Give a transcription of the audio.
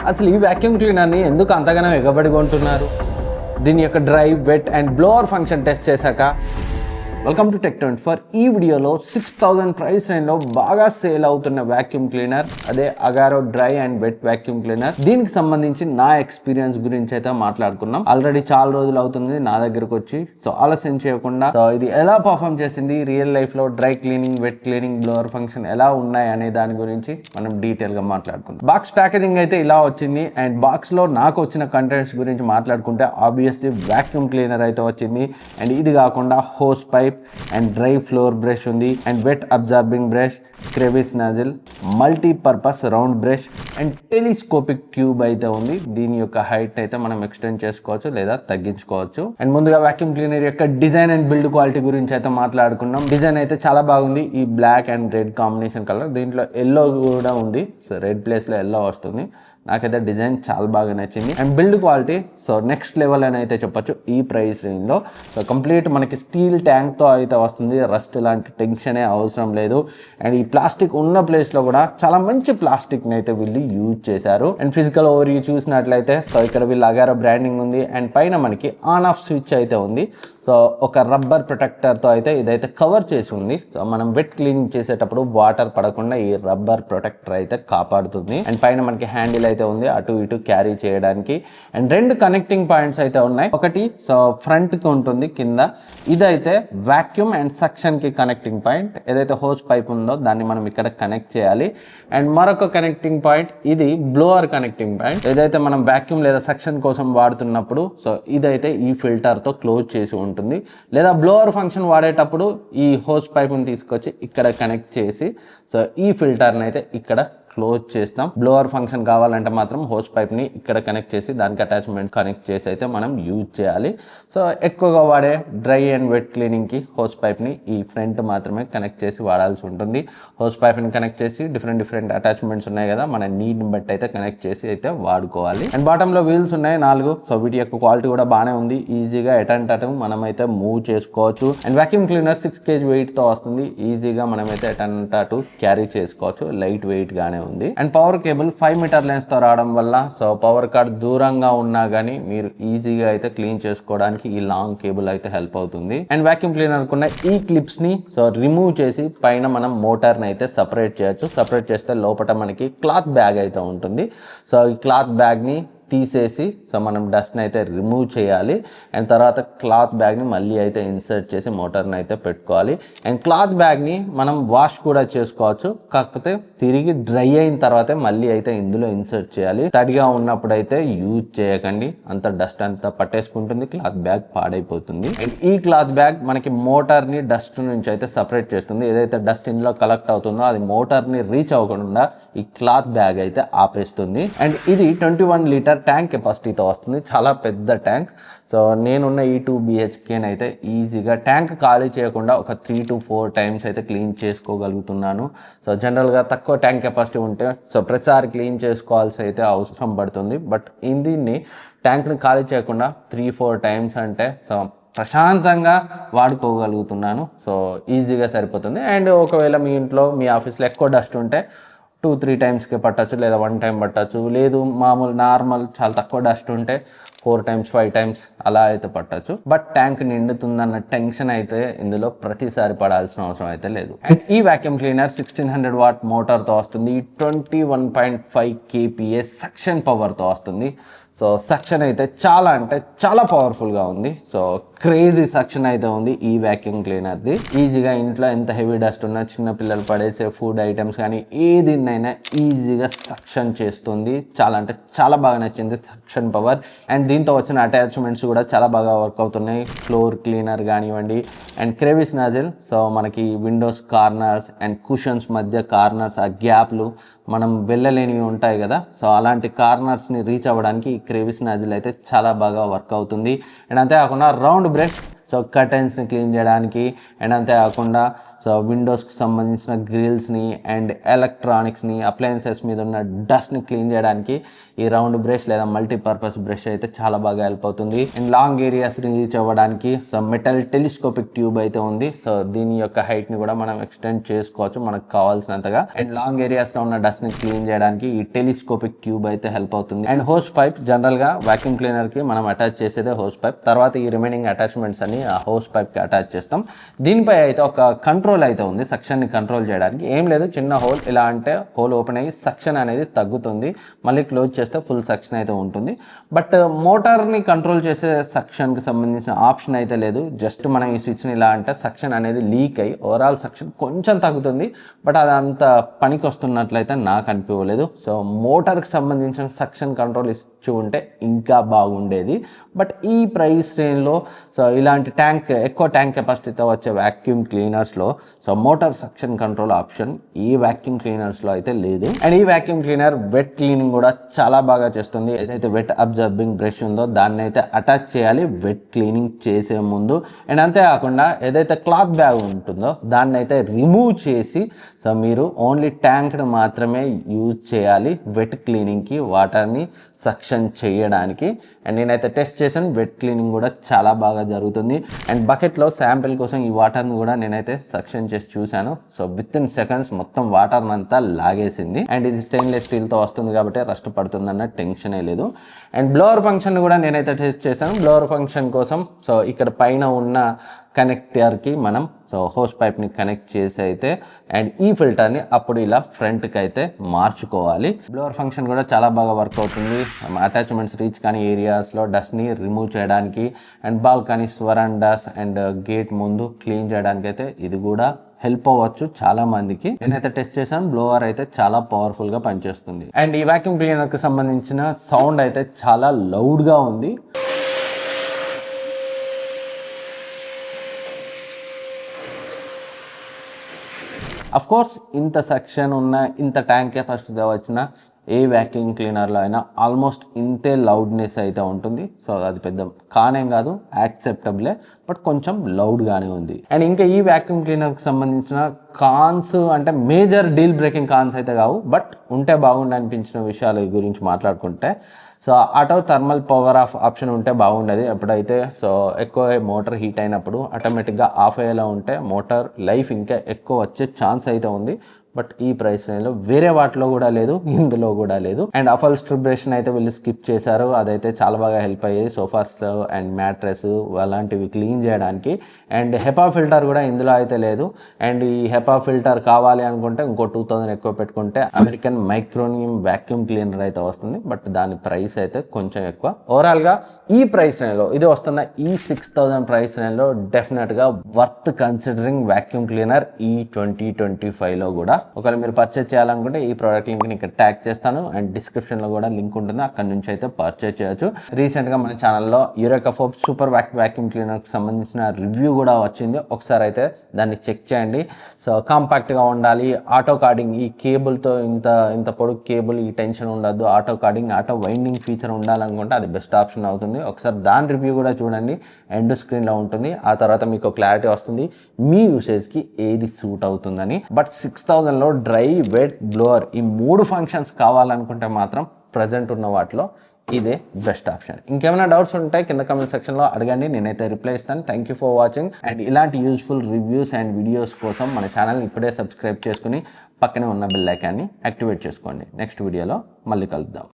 అసలు ఈ వాక్యూమ్ క్లీనర్ని ఎందుకు అంతగానో ఎగబడి కొంటున్నారు? దీని యొక్క dry, wet and blower function test చేశాక వెల్కమ్ టు Tech24. ఈ వీడియోలో 6000 ప్రైస్ రేంజ్లో బాగా సేల్ అవుతున్న వాక్యూమ్ క్లీనర్, అదే Agaro dry and wet vacuum cleaner. దీనికి సంబంధించి నా ఎక్స్పీరియన్స్ గురించి అయితే మాట్లాడుకున్నాం. ఆల్రెడీ చాలా రోజులు అవుతుంది నా దగ్గరకు వచ్చి. సో ఆలస్యం చేయకుండా ఇది ఎలా పర్ఫామ్ చేసింది, రియల్ లైఫ్ లో dry cleaning, wet cleaning, blower function ఎలా ఉన్నాయి అనే దాని గురించి మనం డీటెయిల్ గా మాట్లాడుకుందాం. బాక్స్ ప్యాకేజింగ్ అయితే ఇలా వచ్చింది. అండ్ బాక్స్ లో నాకు వచ్చిన కంటెంట్స్ గురించి మాట్లాడుకుంటే ఆబ్వియస్లీ వాక్యూమ్ క్లీనర్ అయితే వచ్చింది. అండ్ ఇది కాకుండా hose pipe and dry floor brush ఉంది, and wet absorbing brush, crevice nozzle, multipurpose round brush and telescopic tube అయితే ఉంది. దీని యొక్క హైట్ అయితే మనం ఎక్స్టెండ్ చేసుకోవచ్చు లేదా తగ్గించుకోవచ్చు. అండ్ ముందుగా వాక్యూమ్ క్లీనర్ యొక్క డిజైన్ అండ్ బిల్డ్ క్వాలిటీ గురించి అయితే మాట్లాడుకున్నాం. డిజైన్ అయితే చాలా బాగుంది. ఈ black and red combination colour, దీంట్లో ఎల్లో కూడా ఉంది. సో రెడ్ ప్లేస్ లో ఎల్లో వస్తుంది. నాకైతే డిజైన్ చాలా బాగా నచ్చింది. And build quality so next level అని అయితే చెప్పొచ్చు ఈ ప్రైస్ రేంజ్లో. సో కంప్లీట్ మనకి స్టీల్ ట్యాంక్తో అయితే వస్తుంది. రస్ట్ లాంటి టెన్షనే అవసరం లేదు. అండ్ ఈ ప్లాస్టిక్ ఉన్న ప్లేస్లో కూడా చాలా మంచి ప్లాస్టిక్ని అయితే వీళ్ళు యూజ్ చేశారు. అండ్ ఫిజికల్ ఓవర్ వ్యూ చూసినట్లయితే సో ఇక్కడ వీళ్ళు అగారో బ్రాండింగ్ ఉంది. అండ్ పైన మనకి ఆన్ ఆఫ్ స్విచ్ అయితే ఉంది. సో ఒక రబ్బర్ ప్రొటెక్టర్తో అయితే ఇదైతే కవర్ చేసి ఉంది. సో మనం వెట్ క్లీనింగ్ చేసేటప్పుడు వాటర్ పడకుండా ఈ రబ్బర్ ప్రొటెక్టర్ అయితే కాపాడుతుంది. అండ్ పైన మనకి హ్యాండిల్ అయితే ఉంది అటు ఇటు క్యారీ చేయడానికి. అండ్ రెండు కనెక్టింగ్ పాయింట్స్ అయితే ఉన్నాయి. ఒకటి సో ఫ్రంట్ కి ఉంటుంది కింద, ఇదైతే వాక్యూమ్ అండ్ సక్షన్ కి కనెక్టింగ్ పాయింట్. ఏదైతే హోస్ పైప్ ఉందో దాన్ని మనం ఇక్కడ కనెక్ట్ చేయాలి. అండ్ మరొక కనెక్టింగ్ పాయింట్ ఇది బ్లోవర్ కనెక్టింగ్ పాయింట్. ఏదైతే మనం వాక్యూమ్ లేదా సక్షన్ కోసం వాడుతున్నప్పుడు సో ఇదైతే ఈ ఫిల్టర్ తో క్లోజ్ చేసి ఉంటుంది. లేదా బ్లోవర్ ఫంక్షన్ వాడేటప్పుడు ఈ హోస్ పైప్ని తీసుకొచ్చి ఇక్కడ కనెక్ట్ చేసి సో ఈ ఫిల్టర్ని అయితే ఇక్కడ క్లోజ్ చేస్తాం. బ్లోవర్ ఫంక్షన్ కావాలంటే మాత్రం హోస్ పైప్ని ఇక్కడ కనెక్ట్ చేసి దానికి అటాచ్మెంట్ కనెక్ట్ చేసి అయితే మనం యూజ్ చేయాలి. సో ఎక్కువగా వాడే డ్రై అండ్ వెట్ క్లీనింగ్కి హోస్ పైప్ని ఈ ఫ్రంట్ మాత్రమే కనెక్ట్ చేసి వాడాల్సి ఉంటుంది. హోస్ పైప్ని కనెక్ట్ చేసి డిఫరెంట్ అటాచ్మెంట్స్ ఉన్నాయి కదా, మన నీడ్ని బట్టి అయితే కనెక్ట్ చేసి అయితే వాడుకోవాలి. అండ్ బాటంలో వీల్స్ ఉన్నాయి 4. సో వీటి యొక్క క్వాలిటీ కూడా బాగానే ఉంది. ఈజీగా ఎటంటటు మనం అయితే మూవ్ చేసుకోవచ్చు. అండ్ వాక్యూమ్ క్లీనర్ 6 kg వెయిట్తో వస్తుంది. ఈజీగా మనమైతే ఎటంటటు క్యారీ చేసుకోవచ్చు. లైట్ వెయిట్ గానే ఉంది. And power cable 5 metre length తో రావడం వల్ల సో పవర్ కార్డ్ దూరంగా ఉన్నా గానీ మీరు ఈజీగా అయితే క్లీన్ చేసుకోవడానికి ఈ లాంగ్ కేబుల్ అయితే హెల్ప్ అవుతుంది. అండ్ వాక్యూమ్ క్లీనర్ కున్న ఈ క్లిప్స్ ని సో రిమూవ్ చేసి పైన మనం మోటార్ ని అయితే సపరేట్ చేయొచ్చు. సపరేట్ చేస్తే లోపల మనకి క్లాత్ బ్యాగ్ అయితే ఉంటుంది. సో ఈ క్లాత్ బ్యాగ్ ని తీసేసి సో మనం డస్ట్ని అయితే రిమూవ్ చేయాలి. అండ్ తర్వాత క్లాత్ బ్యాగ్ని మళ్ళీ అయితే ఇన్సర్ట్ చేసి మోటార్ని అయితే పెట్టుకోవాలి. అండ్ క్లాత్ బ్యాగ్ని మనం వాష్ కూడా చేసుకోవచ్చు. కాకపోతే తిరిగి డ్రై అయిన తర్వాతే మళ్ళీ అయితే ఇందులో ఇన్సర్ట్ చేయాలి. తడిగా ఉన్నప్పుడు అయితే యూజ్ చేయకండి. అంత డస్ట్ అంతా పట్టేసుకుంటుంది, క్లాత్ బ్యాగ్ పాడైపోతుంది. అండ్ ఈ క్లాత్ బ్యాగ్ మనకి మోటార్ని డస్ట్ నుంచి అయితే సపరేట్ చేస్తుంది. ఏదైతే డస్ట్ ఇందులో కలెక్ట్ అవుతుందో అది మోటార్ని రీచ్ అవ్వకుండా ఈ క్లాత్ బ్యాగ్ అయితే ఆపేస్తుంది. అండ్ ఇది 21 లీటర్ ట్యాంక్ కెపాసిటీతో వస్తుంది. చాలా పెద్ద ట్యాంక్. సో నేనున్న ఈ 2 BHK అయితే ఈజీగా ట్యాంక్ ఖాళీ చేయకుండా ఒక 3 to 4 టైమ్స్ అయితే క్లీన్ చేసుకోగలుగుతున్నాను. సో జనరల్గా తక్కువ ట్యాంక్ కెపాసిటీ ఉంటే సో ప్రతిసారి క్లీన్ చేసుకోవాల్సి అయితే అవసరం పడుతుంది. బట్ దీన్ని ట్యాంక్ని ఖాళీ చేయకుండా 3-4 టైమ్స్ అంటే సో ప్రశాంతంగా వాడుకోగలుగుతున్నాను. సో ఈజీగా సరిపోతుంది. అండ్ ఒకవేళ మీ ఇంట్లో మీ ఆఫీస్లో ఎక్కువ డస్ట్ ఉంటే 2-3 టైమ్స్కి పట్టచ్చు, లేదా 1 టైం పట్టచ్చు. లేదు మామూలు నార్మల్ చాలా తక్కువ డస్ట్ ఉంటే 4 times 5 times అలా అయితే పట్టచ్చు. బట్ ట్యాంక్ నిండుతుందన్న టెన్షన్ అయితే ఇందులో ప్రతిసారి పడాల్సిన అవసరం అయితే లేదు. అండ్ ఈ వాక్యూమ్ క్లీనర్ 1600 వాట్ మోటార్తో వస్తుంది. 21.5 kPa సక్షన్ పవర్తో వస్తుంది. సో సక్షన్ అయితే చాలా అంటే చాలా పవర్ఫుల్గా ఉంది. సో క్రేజీ సక్షన్ అయితే ఉంది ఈ వాక్యూమ్ క్లీనర్ది. ఈజీగా ఇంట్లో ఎంత హెవీ డస్ట్ ఉన్నా, చిన్న పిల్లలు పడేసే ఫుడ్ ఐటమ్స్ కానీ ఏదిన్నైనా ఈజీగా సక్షన్ చేస్తుంది. చాలా అంటే చాలా బాగా నచ్చింది సక్షన్ పవర్. అండ్ దీంతో వచ్చిన అటాచ్మెంట్స్ కూడా చాలా బాగా వర్క్ అవుతున్నాయి. ఫ్లోర్ క్లీనర్ కానివ్వండి, అండ్ క్రెవిస్ నాజిల్ సో మనకి విండోస్ కార్నర్స్ అండ్ కుషన్స్ మధ్య కార్నర్స్, ఆ గ్యాప్లు మనం వెళ్ళలేనివి ఉంటాయి కదా, సో అలాంటి కార్నర్స్ని రీచ్ అవ్వడానికి ఈ క్రెవిస్ నాజిల్ అయితే చాలా బాగా వర్క్ అవుతుంది. అండ్ అంతేకాకుండా రౌండ్ బ్రష్ సో కర్టెన్స్ని క్లీన్ చేయడానికి. అండ్ అంతేకాకుండా సో విండోస్కి సంబంధించిన గ్రిల్స్ని అండ్ ఎలక్ట్రానిక్స్ని అప్లయన్సెస్ మీద ఉన్న డస్ట్ని క్లీన్ చేయడానికి ఈ రౌండ్ బ్రష్ లేదా మల్టీపర్పస్ బ్రష్ అయితే చాలా బాగా హెల్ప్ అవుతుంది. అండ్ లాంగ్ ఏరియాస్ రీచ్ అవ్వడానికి సో మెటల్ టెలిస్కోపిక్ ట్యూబ్ అయితే ఉంది. సో దీని యొక్క హైట్ని కూడా మనం ఎక్స్టెండ్ చేసుకోవచ్చు మనకు కావాల్సినంతగా. అండ్ లాంగ్ ఏరియాస్లో ఉన్న డస్ట్ని క్లీన్ చేయడానికి ఈ టెలిస్కోపిక్ ట్యూబ్ అయితే హెల్ప్ అవుతుంది. అండ్ హోస్ పైప్ జనరల్గా వాక్యూమ్ క్లీనర్కి మనం అటాచ్ చేసేదే హోస్ పైప్. తర్వాత ఈ రిమైనింగ్ అటాచ్మెంట్స్ అన్ని ఆ హోస్ పైప్కి అటాచ్ చేస్తాం. దీనిపై అయితే ఒక కంట్రోల్ అయితే ఉంది సక్షన్ని కంట్రోల్ చేయడానికి. ఏం లేదు, చిన్న హోల్ ఇలా అంటే హోల్ ఓపెన్ అయ్యి సక్షన్ అనేది తగ్గుతుంది, మళ్ళీ క్లోజ్ చేస్తే ఫుల్ సక్షన్ అయితే ఉంటుంది. బట్ మోటార్ని కంట్రోల్ చేసే సక్షన్కి సంబంధించిన ఆప్షన్ అయితే లేదు. జస్ట్ మనం ఈ స్విచ్ని ఇలా అంటే సక్షన్ అనేది లీక్ అయ్యి ఓవరాల్ సక్షన్ కొంచెం తగ్గుతుంది, బట్ అది అంత పనికి వస్తున్నట్లయితే నాకు అనిపించలేదు. సో మోటార్కి సంబంధించిన సక్షన్ కంట్రోల్ ఇచ్చి ఉంటే ఇంకా బాగుండేది. బట్ ఈ ప్రైస్ రేంజ్లో సో ఇలాంటి ఎక్కువ ట్యాంక్ కెపాసిటీతో వచ్చే వాక్యూమ్ క్లీనర్స్లో so motor suction control option ఈ వాక్యూమ్ క్లీనర్స్లో అయితే లేదు. అండ్ ఈ వాక్యూమ్ క్లీనర్ వెట్ క్లీనింగ్ కూడా చాలా బాగా చేస్తుంది. ఏదైతే వెట్ అబ్జర్బింగ్ బ్రష్ ఉందో దాన్ని అయితే అటాచ్ చేయాలి వెట్ క్లీనింగ్ చేసే ముందు. అండ్ అంతేకాకుండా ఏదైతే క్లాత్ బ్యాగ్ ఉంటుందో దాన్ని అయితే రిమూవ్ చేసి సో మీరు ఓన్లీ ట్యాంక్ను మాత్రమే యూజ్ చేయాలి వెట్ క్లీనింగ్కి, వాటర్ని సక్షన్ చేయడానికి. అండ్ నేనైతే టెస్ట్ చేశాను, వెట్ క్లీనింగ్ కూడా చాలా బాగా జరుగుతుంది. అండ్ బకెట్లో శాంపిల్ కోసం ఈ వాటర్ని కూడా నేనైతే సక్షన్ చేసి చూశాను. సో విత్ ఇన్ సెకండ్స్ మొత్తం వాటర్ని అంతా లాగేసింది. అండ్ ఇది స్టెయిన్లెస్ స్టీల్తో వస్తుంది కాబట్టి రస్ట్ పడుతుందన్న టెన్షనే లేదు. అండ్ బ్లోవర్ ఫంక్షన్ కూడా నేనైతే టెస్ట్ చేశాను. బ్లోవర్ ఫంక్షన్ కోసం సో ఇక్కడ పైన ఉన్న కనెక్టర్కి మనం సో హోస్ పైప్ని కనెక్ట్ చేసి అయితే అండ్ ఈ ఫిల్టర్ని అప్పుడు ఇలా ఫ్రంట్కి అయితే మార్చుకోవాలి. బ్లోవర్ ఫంక్షన్ కూడా చాలా బాగా వర్క్ అవుతుంది. అటాచ్మెంట్స్ రీచ్ కానీ ఏరియాస్లో డస్ట్ని రిమూవ్ చేయడానికి అండ్ బాల్కనీస్, వరండాస్ అండ్ గేట్ ముందు క్లీన్ చేయడానికి అయితే ఇది కూడా హెల్ప్ అవ్వచ్చు చాలా మందికి. నేనైతే టెస్ట్ చేశాను, బ్లోవర్ అయితే చాలా పవర్ఫుల్గా పనిచేస్తుంది. అండ్ ఈ వాక్యూమ్ క్లీనర్కి సంబంధించిన సౌండ్ అయితే చాలా లౌడ్గా ఉంది. అఫ్ కోర్స్ ఇంత సెక్షన్ ఉన్న ఇంత ట్యాంక్ కెపాసిటీగా వచ్చిన ఏ వ్యాక్యూమ్ క్లీనర్లో అయినా ఆల్మోస్ట్ ఇంతే లౌడ్నెస్ అయితే ఉంటుంది. సో అది పెద్ద కానేం కాదు, యాక్సెప్టబులే, బట్ కొంచెం లౌడ్గానే ఉంది. అండ్ ఇంకా ఈ వ్యాక్యూమ్ క్లీనర్కి సంబంధించిన కాన్స్ అంటే మేజర్ డీల్ బ్రేకింగ్ కాన్స్ అయితే కావు, బట్ ఉంటే బాగుండి అనిపించిన విషయాల గురించి మాట్లాడుకుంటే so auto thermal power of option ఉంటే బాగుండేది. ఎప్పుడైతే సో ఎక్కువ మోటార్ హీట్ అయినప్పుడు ఆటోమేటిక్గా ఆఫ్ అయ్యేలా ఉంటే మోటార్ లైఫ్ ఇంకా ఎక్కువ వచ్చే ఛాన్స్ అయితే ఉంది. బట్ ఈ ప్రైస్ రేంజ్లో వేరే వాటిలో కూడా లేదు, ఇందులో కూడా లేదు. అండ్ అఫల్స్ట్రేషన్ అయితే వీళ్ళు స్కిప్ చేశారు, అదైతే చాలా బాగా హెల్ప్ అయ్యేది సోఫాస్ అండ్ మ్యాట్రెస్ అలాంటివి క్లీన్ చేయడానికి. అండ్ హెపా ఫిల్టర్ కూడా ఇందులో అయితే లేదు. అండ్ ఈ హెపా ఫిల్టర్ కావాలి అనుకుంటే ఇంకో 2000 ఎక్కువ పెట్టుకుంటే అమెరికన్ మైక్రోనియం వాక్యూమ్ క్లీనర్ అయితే వస్తుంది, బట్ దాని ప్రైస్ అయితే కొంచెం ఎక్కువ. ఓవరాల్గా ఈ ప్రైస్ రేంజ్లో ఇది వస్తున్న ఈ 6000 ప్రైస్ రేంజ్లో డెఫినెట్గా వర్త్ కన్సిడరింగ్ వాక్యూమ్ క్లీనర్ ఈ 2025లో కూడా. ఒకవేళ మీరు పర్చేజ్ చేయాలనుకుంటే ఈ ప్రోడక్ట్ లింక్ని ఇక్కడ ట్యాగ్ చేస్తాను అండ్ డిస్క్రిప్షన్లో కూడా లింక్ ఉంటుంది, అక్కడ నుంచి అయితే పర్చేజ్ చేయొచ్చు. రీసెంట్గా మన ఛానల్లో యూరేకా ఫోర్బ్స్ సూపర్ వాక్యూమ్ క్లీనర్కి సంబంధించిన రివ్యూ కూడా వచ్చింది, ఒకసారి అయితే దాన్ని చెక్ చేయండి. సో కాంపాక్ట్గా ఉండాలి, ఆటో కార్డింగ్, ఈ కేబుల్తో ఇంత పొడుగు కేబుల్, ఈ టెన్షన్ ఉండద్దు, auto carding, auto winding feature ఉండాలనుకుంటే అది బెస్ట్ ఆప్షన్ అవుతుంది. ఒకసారి దాని రివ్యూ కూడా చూడండి, ఎండ్ స్క్రీన్లో ఉంటుంది. ఆ తర్వాత మీకు క్లారిటీ వస్తుంది మీ యూసేజ్కి ఏది సూట్ అవుతుందని. బట్ 6000లో డ్రై, వెట్, బ్లోవర్ ఈ 3 ఫంక్షన్స్ కావాలనుకుంటే మాత్రం ప్రజెంట్ ఉన్న వాటిలో ఇదే బెస్ట్ ఆప్షన్. ఇంకేమైనా డౌట్స్ ఉంటాయి కింద కామెంట్ సెక్షన్లో అడగండి, నేనైతే రిప్లై ఇస్తాను. Thank you for watching. And ఇలాంటి యూస్ఫుల్ రివ్యూస్ అండ్ వీడియోస్ కోసం మన ఛానల్ని ఇప్పుడే సబ్స్క్రైబ్ చేసుకుని పక్కనే ఉన్న బెల్ ఐకాన్ని యాక్టివేట్ చేసుకోండి. నెక్స్ట్ వీడియోలో మళ్ళీ కలుద్దాం.